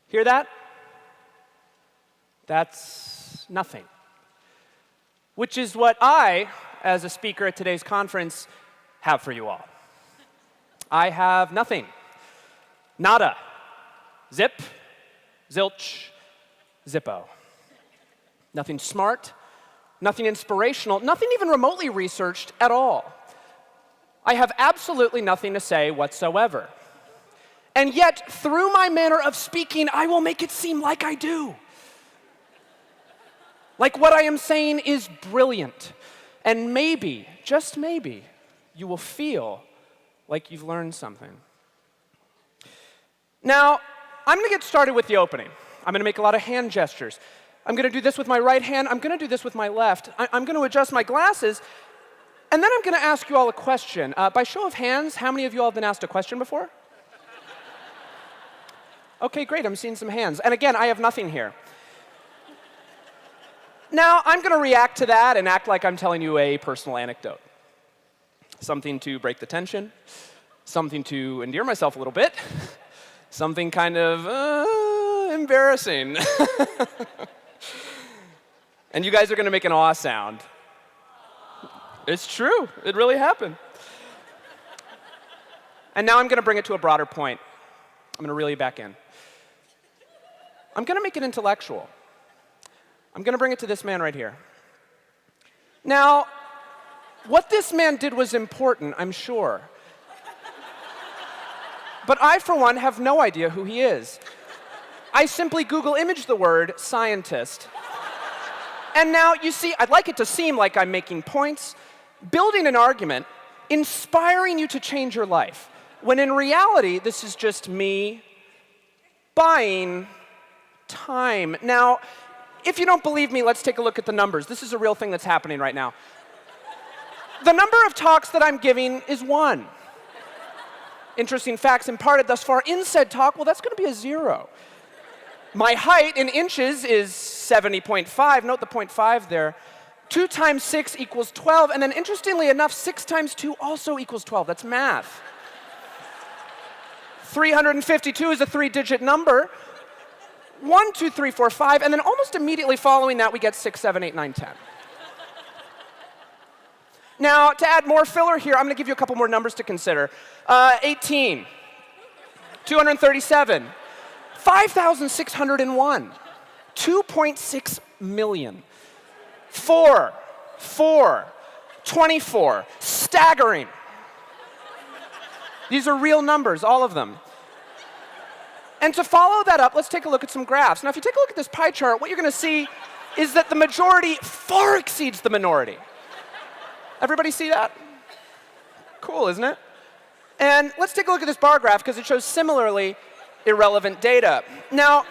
Hear that? That's nothing. Which is what I, as a speaker at today's conference, have for you all. I have nothing. Nada. Zip. Zilch. Zippo. Nothing smart. Nothing inspirational. Nothing even remotely researched at all. I have absolutely nothing to say whatsoever. And yet, through my manner of speaking, I will make it seem like I do. Like what I am saying is brilliant. And maybe, just maybe, you will feel like you've learned something. Now, I'm going to get started with the opening. I'm going to make a lot of hand gestures. I'm going to do this with my right hand. I'm going to do this with my left. I'm going to adjust my glasses. And then I'm going to ask you all a question. By show of hands, how many of you all have been asked a question before? OK, great. I'm seeing some hands. And again, I have nothing here. Now, I'm going to react to that and act like I'm telling you a personal anecdote. Something to break the tension. Something to endear myself a little bit. Something kind of embarrassing. And you guys are going to make an awe sound. It's true. It really happened. And now I'm going to bring it to a broader point. I'm going to reel you back in. I'm going to make it intellectual. I'm going to bring it to this man right here. Now, what this man did was important, I'm sure. But I, for one, have no idea who he is. I simply Google image the word scientist. And now, you see, I'd like it to seem like I'm making points, building an argument, inspiring you to change your life, when in reality, this is just me buying time. Now, if you don't believe me, let's take a look at the numbers. This is a real thing that's happening right now. The number of talks that I'm giving is 1. Interesting facts imparted thus far in said talk, well, that's going to be a 0. My height in inches is 70.5. Note the 0.5 there. 2 times 6 equals 12. And then interestingly enough, 6 times 2 also equals 12. That's math. 352 is a 3-digit number. 1, 2, 3, 4, 5. And then almost immediately following that, we get 6, 7, 8, 9, 10. Now, to add more filler here, I'm going to give you a couple more numbers to consider. 18, 237, 5,601, 2.6 million, 4, 24, staggering. These are real numbers, all of them. And to follow that up, let's take a look at some graphs. Now, if you take a look at this pie chart, what you're going to see is that the majority far exceeds the minority. Everybody see that? Cool, isn't it? And let's take a look at this bar graph, because it shows similarly irrelevant data. Now,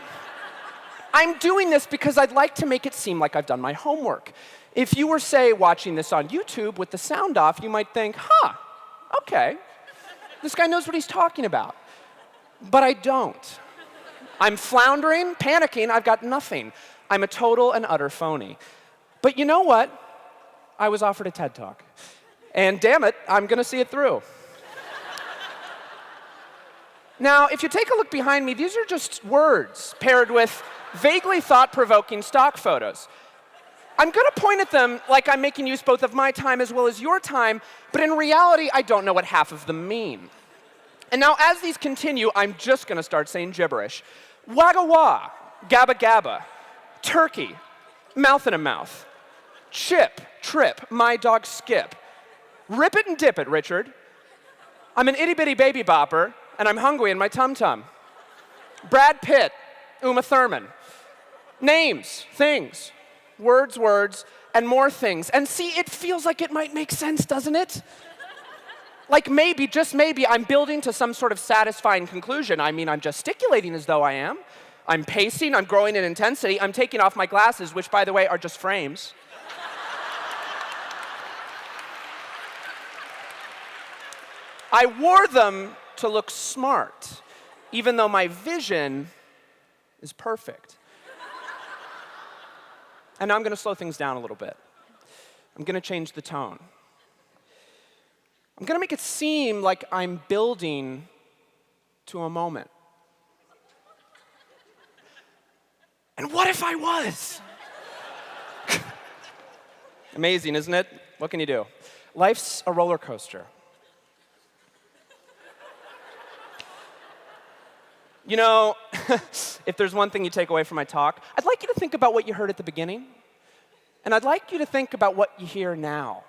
I'm doing this because I'd like to make it seem like I've done my homework. If you were, say, watching this on YouTube with the sound off, you might think, OK, this guy knows what he's talking about. But I don't. I'm floundering, panicking, I've got nothing. I'm a total and utter phony. But you know what? I was offered a TED Talk. And damn it, I'm going to see it through. Now, if you take a look behind me, these are just words paired with vaguely thought-provoking stock photos. I'm going to point at them like I'm making use both of my time as well as your time, but in reality, I don't know what half of them mean. And now, as these continue, I'm just going to start saying gibberish. Wagga wah, gabba gabba, turkey, mouth in a mouth, chip, trip, my dog Skip. Rip it and dip it, Richard. I'm an itty-bitty baby bopper, and I'm hungry in my tum-tum. Brad Pitt, Uma Thurman. Names, things, words, and more things. And see, it feels like it might make sense, doesn't it? Like maybe, just maybe, I'm building to some sort of satisfying conclusion. I mean, I'm gesticulating as though I am. I'm pacing, I'm growing in intensity. I'm taking off my glasses, which, by the way, are just frames. I wore them to look smart, even though my vision is perfect. And now I'm going to slow things down a little bit. I'm going to change the tone. I'm going to make it seem like I'm building to a moment. And what if I was? Amazing, isn't it? What can you do? Life's a roller coaster. You know, if there's one thing you take away from my talk, I'd like you to think about what you heard at the beginning, and I'd like you to think about what you hear now.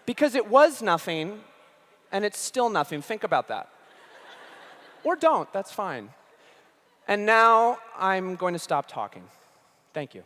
Because it was nothing, and it's still nothing. Think about that. Or don't, that's fine. And now I'm going to stop talking. Thank you.